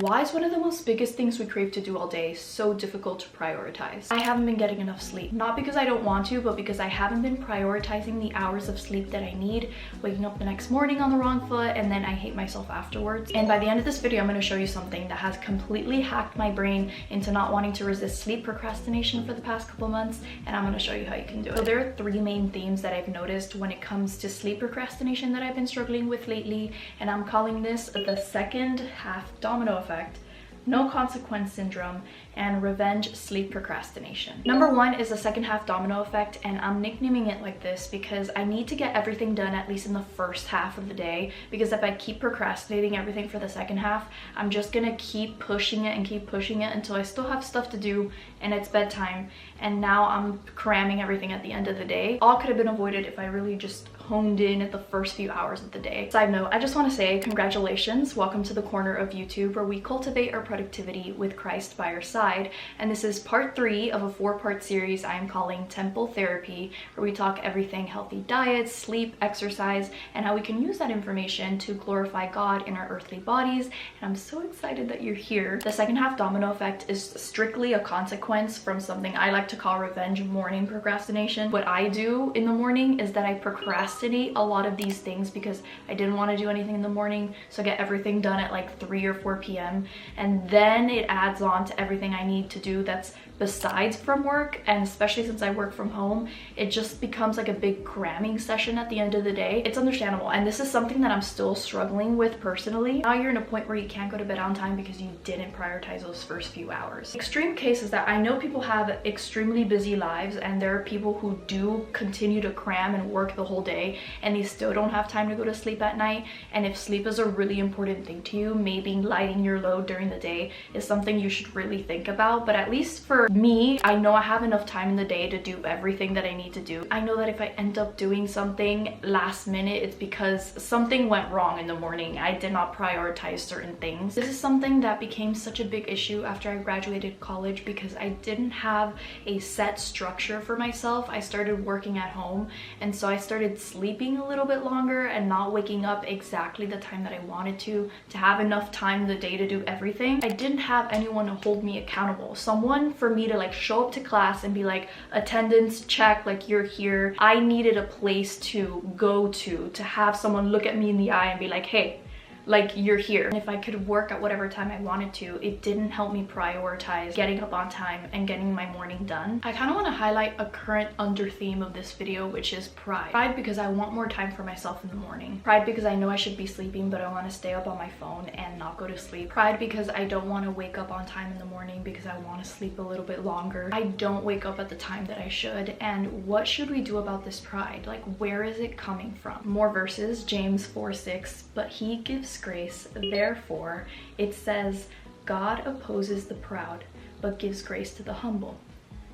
Why is one of the most biggest things we crave to do all day so difficult to prioritize? I haven't been getting enough sleep. Not because I don't want to, but because I haven't been prioritizing the hours of sleep that I need, waking up the next morning on the wrong foot, and then I hate myself afterwards. And by the end of this video, I'm going to show you something that has completely hacked my brain into not wanting to resist sleep procrastination for the past couple months, and I'm going to show you how you can do it. So there are three main themes that I've noticed when it comes to sleep procrastination that I've been struggling with lately, and I'm calling this the second half domino effect, no consequence syndrome, and revenge sleep procrastination. Number one is the second half domino effect, and I'm nicknaming it like this because I need to get everything done at least in the first half of the day, because if I keep procrastinating everything for the second half, I'm just gonna keep pushing it and keep pushing it until I still have stuff to do and it's bedtime, and now I'm cramming everything at the end of the day. All could have been avoided if I really just honed in at the first few hours of the day. Side note, I just want to say congratulations. Welcome to the corner of YouTube where we cultivate our productivity with Christ by our side. And this is part 3 of a 4-part series I am calling Temple Therapy, where we talk everything healthy diets, sleep, exercise, and how we can use that information to glorify God in our earthly bodies. And I'm so excited that you're here. The second half domino effect is strictly a consequence from something I like to call revenge morning procrastination. What I do in the morning is that I procrastinate a lot of these things because I didn't want to do anything in the morning, so I get everything done at like 3 or 4 p.m. and then it adds on to everything I need to do that's besides from work, and especially since I work from home, it just becomes like a big cramming session at the end of the day. It's understandable, and this is something that I'm still struggling with personally. Now you're in a point where you can't go to bed on time because you didn't prioritize those first few hours. Extreme cases that I know people have extremely busy lives, and there are people who do continue to cram and work the whole day and they still don't have time to go to sleep at night. And if sleep is a really important thing to you, maybe lighting your load during the day is something you should really think about. But at least for me, I know I have enough time in the day to do everything that I need to do. I know that if I end up doing something last minute, it's because something went wrong in the morning. I did not prioritize certain things. This is something that became such a big issue after I graduated college because I didn't have a set structure for myself. I started working at home, and so I started sleeping a little bit longer and not waking up exactly the time that I wanted to have enough time in the day to do everything. I didn't have anyone to hold me accountable. Someone for me to like show up to class and be like, attendance check, like you're here. I needed a place to go to have someone look at me in the eye and be like, hey, like you're here. And if I could work at whatever time I wanted to, it didn't help me prioritize getting up on time and getting my morning done. I kind of want to highlight a current under theme of this video, which is pride. Pride because I want more time for myself in the morning. Pride because I know I should be sleeping, but I want to stay up on my phone and not go to sleep. Pride because I don't want to wake up on time in the morning because I want to sleep a little bit longer. I don't wake up at the time that I should. And what should we do about this pride? Like, where is it coming from? More verses, James 4:6, but he gives grace. Therefore, it says, God opposes the proud, but gives grace to the humble.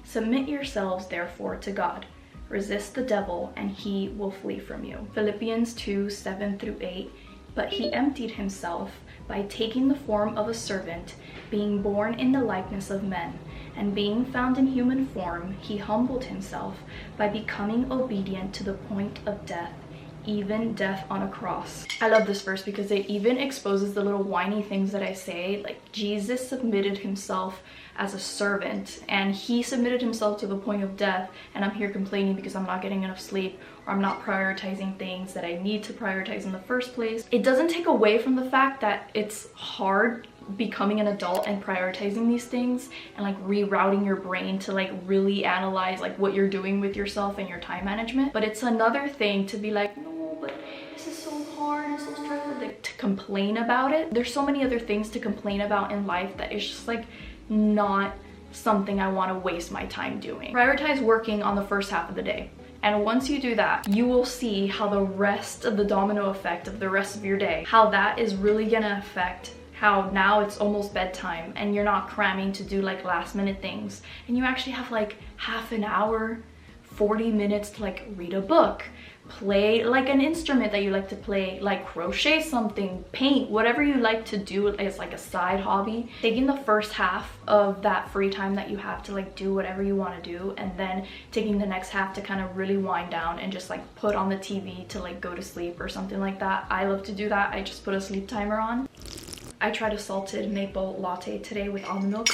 Submit yourselves, therefore, to God. Resist the devil, and he will flee from you. Philippians 2:7-8, but he emptied himself by taking the form of a servant, being born in the likeness of men, and being found in human form, he humbled himself by becoming obedient to the point of death, even death on a cross. I love this verse because it even exposes the little whiny things that I say. Like, Jesus submitted himself as a servant, and he submitted himself to the point of death, and I'm here complaining because I'm not getting enough sleep or I'm not prioritizing things that I need to prioritize in the first place. It doesn't take away from the fact that it's hard becoming an adult and prioritizing these things and like rerouting your brain to like really analyze like what you're doing with yourself and your time management. But it's another thing to be like, no, but this is so hard and so stressful, like, to complain about it. There's so many other things to complain about in life that is just like not something I want to waste my time doing. Prioritize working on the first half of the day. And once you do that, you will see how the rest of the domino effect of the rest of your day, how that is really gonna affect how now it's almost bedtime and you're not cramming to do like last minute things, and you actually have like half an hour, 40 minutes to like read a book, play like an instrument that you like to play, like crochet something, paint, whatever you like to do as like a side hobby. Taking the first half of that free time that you have to like do whatever you want to do, and then taking the next half to kind of really wind down and just like put on the TV to like go to sleep or something like that. I love to do that. I just put a sleep timer on. I tried a salted maple latte today with almond milk.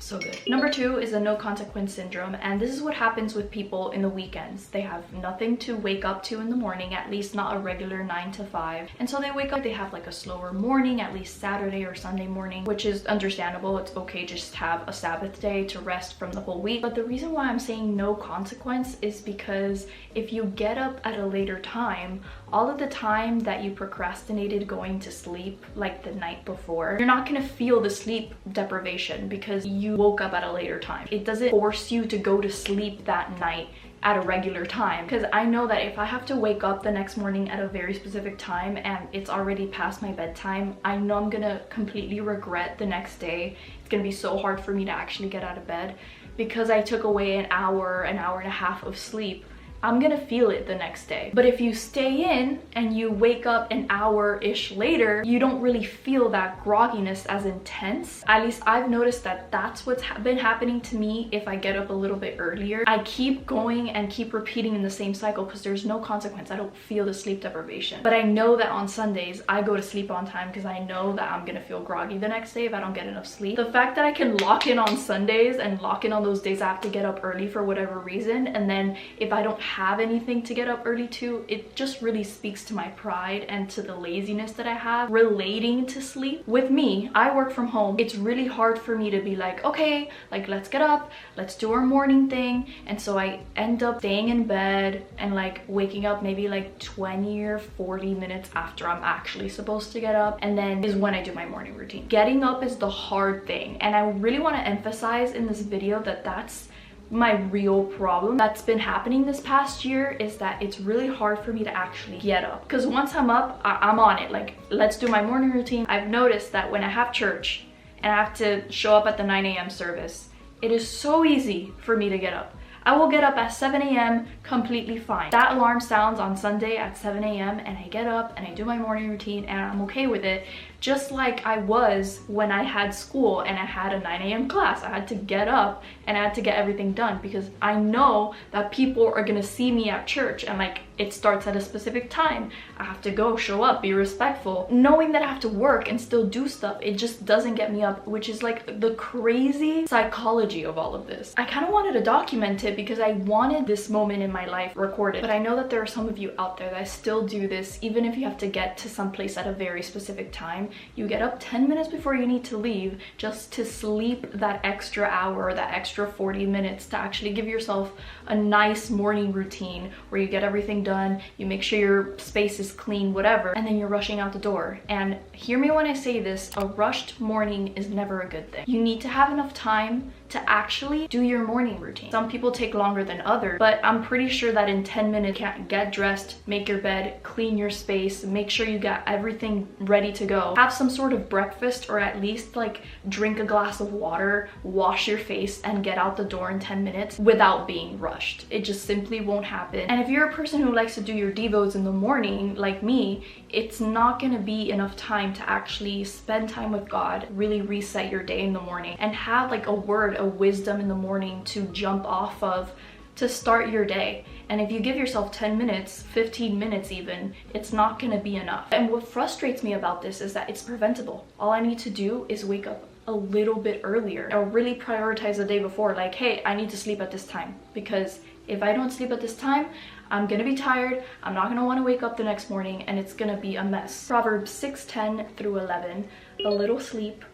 So good. Number 2 is a no consequence syndrome, and this is what happens with people in the weekends. They have nothing to wake up to in the morning, at least not a regular 9 to 5, and so they wake up, they have like a slower morning, at least Saturday or Sunday morning, which is understandable. It's okay, just have a Sabbath day to rest from the whole week. But the reason why I'm saying no consequence is because if you get up at a later time, all of the time that you procrastinated going to sleep like the night before, you're not gonna feel the sleep deprivation because you woke up at a later time. It doesn't force you to go to sleep that night at a regular time, because I know that if I have to wake up the next morning at a very specific time and it's already past my bedtime, I know I'm gonna completely regret the next day. It's gonna be so hard for me to actually get out of bed because I took away an hour and a half of sleep. I'm gonna feel it the next day. But if you stay in and you wake up an hour-ish later, you don't really feel that grogginess as intense. At least I've noticed that that's what's been happening to me if I get up a little bit earlier. I keep going and keep repeating in the same cycle because there's no consequence. I don't feel the sleep deprivation. But I know that on Sundays, I go to sleep on time because I know that I'm gonna feel groggy the next day if I don't get enough sleep. The fact that I can lock in on Sundays and lock in on those days I have to get up early for whatever reason, and then if I don't have anything to get up early to, it just really speaks to my pride and to the laziness that I have relating to sleep. With me, I work from home. It's really hard for me to be like, okay, like let's get up, let's do our morning thing. And so I end up staying in bed and like waking up maybe like 20 or 40 minutes after I'm actually supposed to get up, and then is when I do my morning routine. Getting up is the hard thing, and I really want to emphasize in this video that that's my real problem that's been happening this past year, is that it's really hard for me to actually get up, because once I'm up, I'm on it. Like, let's do my morning routine. I've noticed that when I have church and I have to show up at the 9 a.m. service, it is so easy for me to get up. I will get up at 7 a.m. completely fine. That alarm sounds on Sunday at 7 a.m. and I get up and I do my morning routine and I'm okay with it. Just like I was when I had school and I had a 9 a.m. class. I had to get up and I had to get everything done because I know that people are gonna see me at church and like it starts at a specific time. I have to go, show up, be respectful. Knowing that I have to work and still do stuff, it just doesn't get me up, which is like the crazy psychology of all of this. I kind of wanted to document it because I wanted this moment in my life recorded, but I know that there are some of you out there that still do this. Even if you have to get to some place at a very specific time, you get up 10 minutes before you need to leave just to sleep that extra hour or that extra 40 minutes to actually give yourself a nice morning routine where you get everything done, you make sure your space is clean, whatever, and then you're rushing out the door. And hear me when I say this, a rushed morning is never a good thing. You need to have enough time to actually do your morning routine. Some people take longer than others, but I'm pretty sure that in 10 minutes you can get dressed, make your bed, clean your space, make sure you got everything ready to go, have some sort of breakfast, or at least like drink a glass of water, wash your face, and get out the door in 10 minutes without being rushed. It just simply won't happen. And if you're a person who likes to do your devos in the morning like me, it's not gonna be enough time to actually spend time with God, really reset your day in the morning, and have like a word, a wisdom in the morning to jump off of to start your day. And if you give yourself 10 minutes, 15 minutes even, it's not gonna be enough. And what frustrates me about this is that it's preventable. All I need to do is wake up a little bit earlier or really prioritize the day before, like, hey, I need to sleep at this time, because if I don't sleep at this time, I'm gonna be tired, I'm not gonna wanna wake up the next morning, and it's gonna be a mess. Proverbs 6:10 through 11, a little sleep,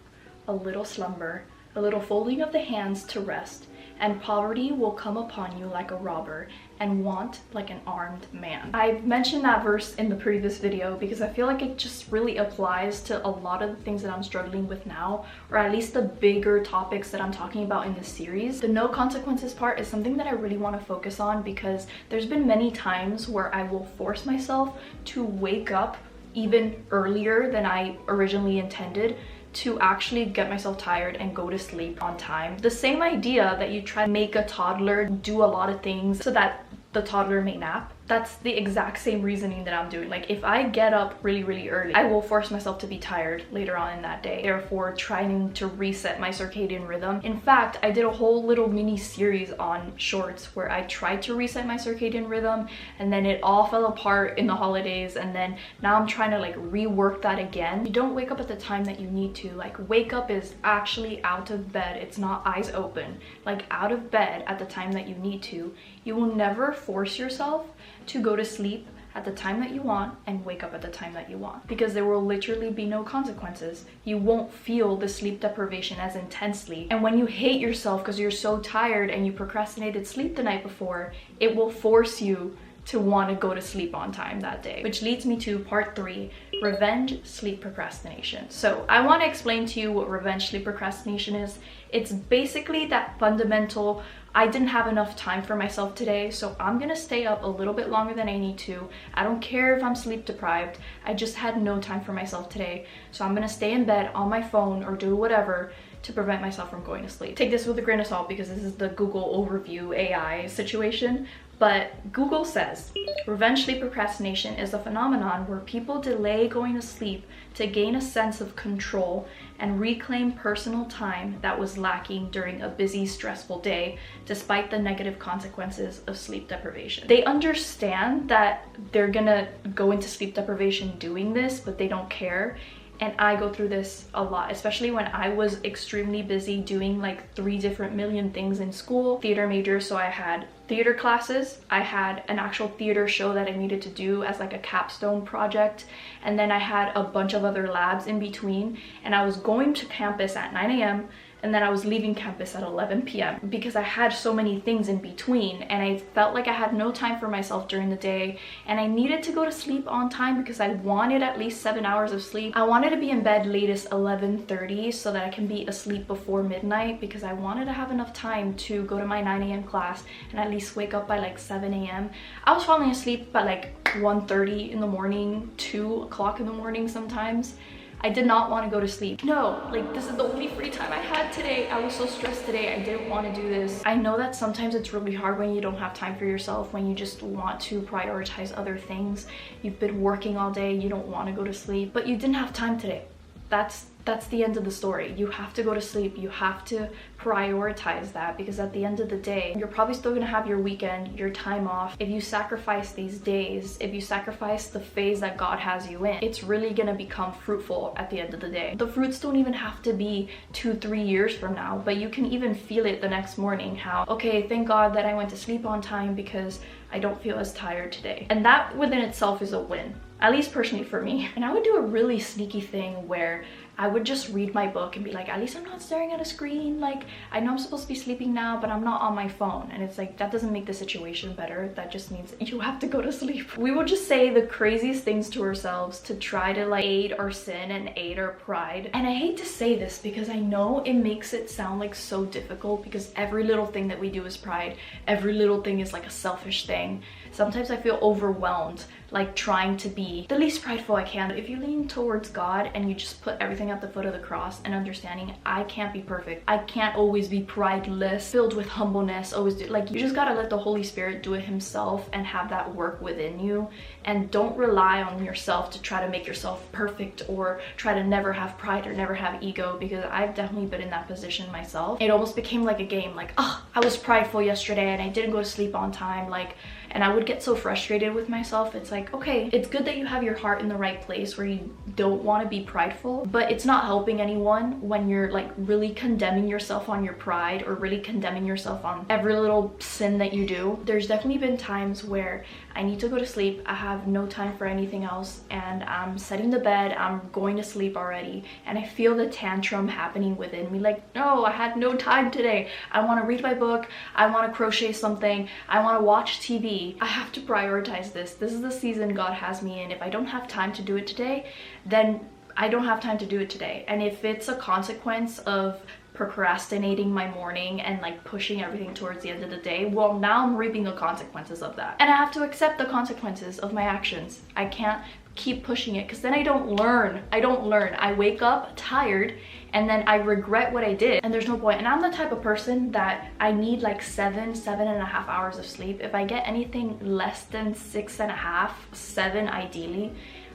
a little slumber, a little folding of the hands to rest, and poverty will come upon you like a robber, and want like an armed man. I've mentioned that verse in the previous video because I feel like it just really applies to a lot of the things that I'm struggling with now, or at least the bigger topics that I'm talking about in this series. The no consequences part is something that I really want to focus on because there's been many times where I will force myself to wake up even earlier than I originally intended to actually get myself tired and go to sleep on time. The same idea that you try to make a toddler do a lot of things so that the toddler may nap. That's the exact same reasoning that I'm doing. Like if I get up really early, I will force myself to be tired later on in that day, therefore trying to reset my circadian rhythm. In fact, I did a whole little mini series on shorts where I tried to reset my circadian rhythm, and then it all fell apart in the holidays, and then now I'm trying to like rework that again. You don't wake up at the time that you need to. Like wake up is actually out of bed. It's not eyes open. Like out of bed at the time that you need to. You will never force yourself to go to sleep at the time that you want and wake up at the time that you want, because there will literally be no consequences. You won't feel the sleep deprivation as intensely, and when you hate yourself because you're so tired and you procrastinated sleep the night before, it will force you to want to go to sleep on time that day. Which leads me to part 3, revenge sleep procrastination. So I want to explain to you what revenge sleep procrastination is. It's basically that fundamental, I didn't have enough time for myself today, so I'm gonna stay up a little bit longer than I need to. I don't care if I'm sleep deprived, I just had no time for myself today, so I'm gonna stay in bed on my phone or do whatever to prevent myself from going to sleep. Take this with a grain of salt because this is the Google overview AI situation. But Google says, revenge sleep procrastination is a phenomenon where people delay going to sleep to gain a sense of control and reclaim personal time that was lacking during a busy, stressful day, despite the negative consequences of sleep deprivation. They understand that they're gonna go into sleep deprivation doing this, but they don't care. And I go through this a lot, especially when I was extremely busy doing like 3 different million things in school. Theater major, so I had theater classes, I had an actual theater show that I needed to do as like a capstone project, and then I had a bunch of other labs in between, and I was going to campus at 9 a.m. and then I was leaving campus at 11 p.m. because I had so many things in between, and I felt like I had no time for myself during the day, and I needed to go to sleep on time because I wanted at least 7 hours of sleep. I wanted to be in bed latest 11:30 so that I can be asleep before midnight, because I wanted to have enough time to go to my 9 a.m. class and at least wake up by like 7 a.m. I was falling asleep by like 1:30 in the morning, 2 o'clock in the morning sometimes. I did not want to go to sleep. No, like this is the only free time I had today. I was so stressed today. I didn't want to do this. I know that sometimes it's really hard when you don't have time for yourself, when you just want to prioritize other things. You've been working all day, you don't want to go to sleep, but you didn't have time today. That's the end of the story. You have to go to sleep. You have to prioritize that, because at the end of the day, you're probably still gonna have your weekend, your time off. If you sacrifice these days, if you sacrifice the phase that God has you in, it's really gonna become fruitful at the end of the day. The fruits don't even have to be 2-3 years from now, but you can even feel it the next morning, how, okay, thank God that I went to sleep on time because I don't feel as tired today. And that within itself is a win, at least personally for me. And I would do a really sneaky thing where I would just read my book and be like, at least I'm not staring at a screen. Like, I know I'm supposed to be sleeping now, but I'm not on my phone. And it's like, that doesn't make the situation better. That just means you have to go to sleep. We will just say the craziest things to ourselves to try to like aid our sin and aid our pride. And I hate to say this because I know it makes it sound like so difficult, because every little thing that we do is pride. Every little thing is like a selfish thing. Sometimes I feel overwhelmed, like trying to be the least prideful I can. If you lean towards God and you just put everything at the foot of the cross and understanding I can't be perfect, I can't always be prideless, filled with humbleness, always do, like, you just gotta let the Holy Spirit do it himself and have that work within you, and don't rely on yourself to try to make yourself perfect or try to never have pride or never have ego, because I've definitely been in that position myself. It almost became like a game, like, oh, I was prideful yesterday and I didn't go to sleep on time, like, and I would get so frustrated with myself. It's like, okay, it's good that you have your heart in the right place where you don't want to be prideful, but it's not helping anyone when you're like really condemning yourself on your pride or really condemning yourself on every little sin that you do. There's definitely been times where I need to go to sleep, I have no time for anything else, and I'm setting the bed, I'm going to sleep already, and I feel the tantrum happening within me, like, no, I had no time today. I want to read my book, I want to crochet something, I want to watch TV. I have to prioritize this. This is the season God has me in. If I don't have time to do it today, then I don't have time to do it today. And if it's a consequence of procrastinating my morning and like pushing everything towards the end of the day, well, now I'm reaping the consequences of that, and I have to accept the consequences of my actions. I can't keep pushing it, because then I don't learn. I wake up tired and then I regret what I did, and there's no point. And I'm the type of person that I need like 7.5 hours of sleep. If I get anything less than 6.5, 7 ideally,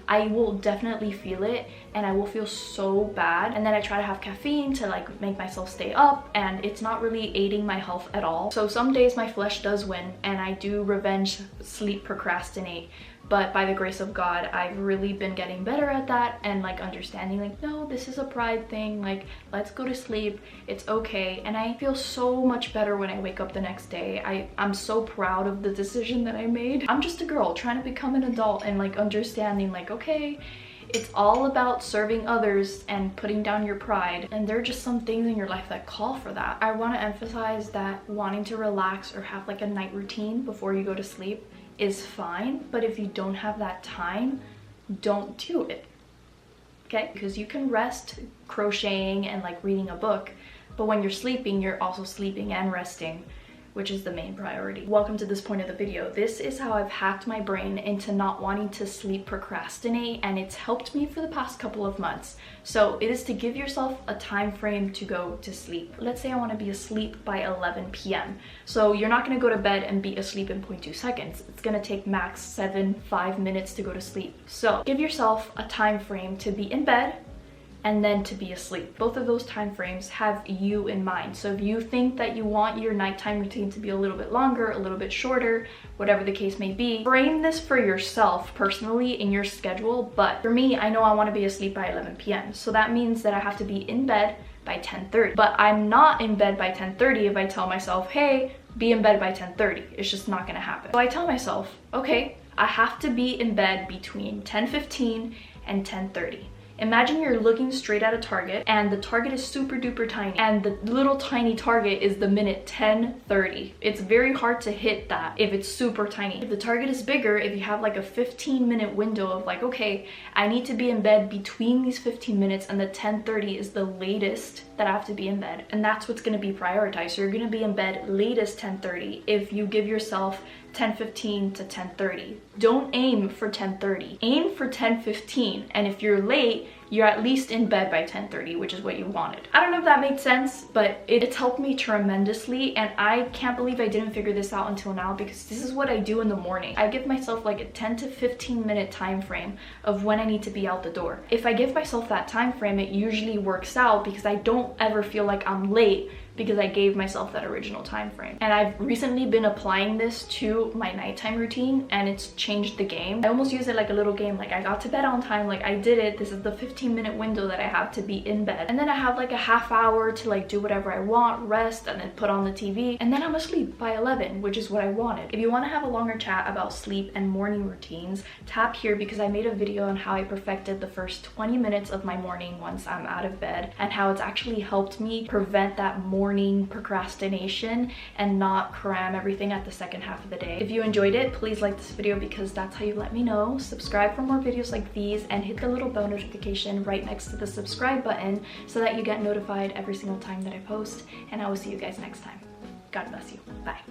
I will definitely feel it, and I will feel so bad. And then I try to have caffeine to like make myself stay up, and it's not really aiding my health at all. So some days my flesh does win and I do revenge sleep procrastinate. But by the grace of God, I've really been getting better at that, and like understanding like, no, this is a pride thing, like let's go to sleep, it's okay. And I feel so much better when I wake up the next day. I'm so proud of the decision that I made. I'm just a girl trying to become an adult and like understanding like, okay, it's all about serving others and putting down your pride, and there are just some things in your life that call for that. I want to emphasize that wanting to relax or have like a night routine before you go to sleep is fine, but if you don't have that time, don't do it, okay? Because you can rest crocheting and like reading a book, but when you're sleeping, you're also sleeping and resting, which is the main priority. Welcome to this point of the video. This is how I've hacked my brain into not wanting to sleep procrastinate, and it's helped me for the past couple of months. So it is to give yourself a time frame to go to sleep. Let's say I want to be asleep by 11 p.m. So you're not going to go to bed and be asleep in 0.2 seconds. It's going to take max 5 minutes to go to sleep. So give yourself a time frame to be in bed and then to be asleep. Both of those time frames have you in mind. So if you think that you want your nighttime routine to be a little bit longer, a little bit shorter, whatever the case may be, frame this for yourself personally in your schedule. But for me, I know I want to be asleep by 11 p.m. So that means that I have to be in bed by 10:30. But I'm not in bed by 10:30 if I tell myself, hey, be in bed by 10:30. It's just not gonna happen. So I tell myself, okay, I have to be in bed between 10:15 and 10:30. Imagine you're looking straight at a target, and the target is super duper tiny, and the little tiny target is the minute 10:30. It's very hard to hit that if it's super tiny. If the target is bigger, if you have like a 15-minute window of like, okay, I need to be in bed between these 15 minutes and the 10:30 is the latest that I have to be in bed, and that's what's going to be prioritized. So you're going to be in bed latest 10:30 if you give yourself 10:15 to 10:30. Don't aim for 10:30. Aim for 10:15, and if you're late, you're at least in bed by 10:30, which is what you wanted. I don't know if that made sense, but it's helped me tremendously, and I can't believe I didn't figure this out until now, because this is what I do in the morning. I give myself like a 10 to 15 minute time frame of when I need to be out the door. If I give myself that time frame, it usually works out because I don't ever feel like I'm late, because I gave myself that original time frame. And I've recently been applying this to my nighttime routine, and it's changed the game. I almost use it like a little game, like I got to bed on time, like I did it, this is the 15-minute window that I have to be in bed, and then I have like a half hour to like do whatever I want, rest, and then put on the TV, and then I'm asleep by 11, which is what I wanted. If you want to have a longer chat about sleep and morning routines, tap here, because I made a video on how I perfected the first 20 minutes of my morning once I'm out of bed, and how it's actually helped me prevent that morning procrastination and not cram everything at the second half of the day. If you enjoyed it, please like this video, because that's how you let me know. Subscribe for more videos like these, and hit the little bell notification right next to the subscribe button so that you get notified every single time that I post, and I will see you guys next time. God bless you. Bye.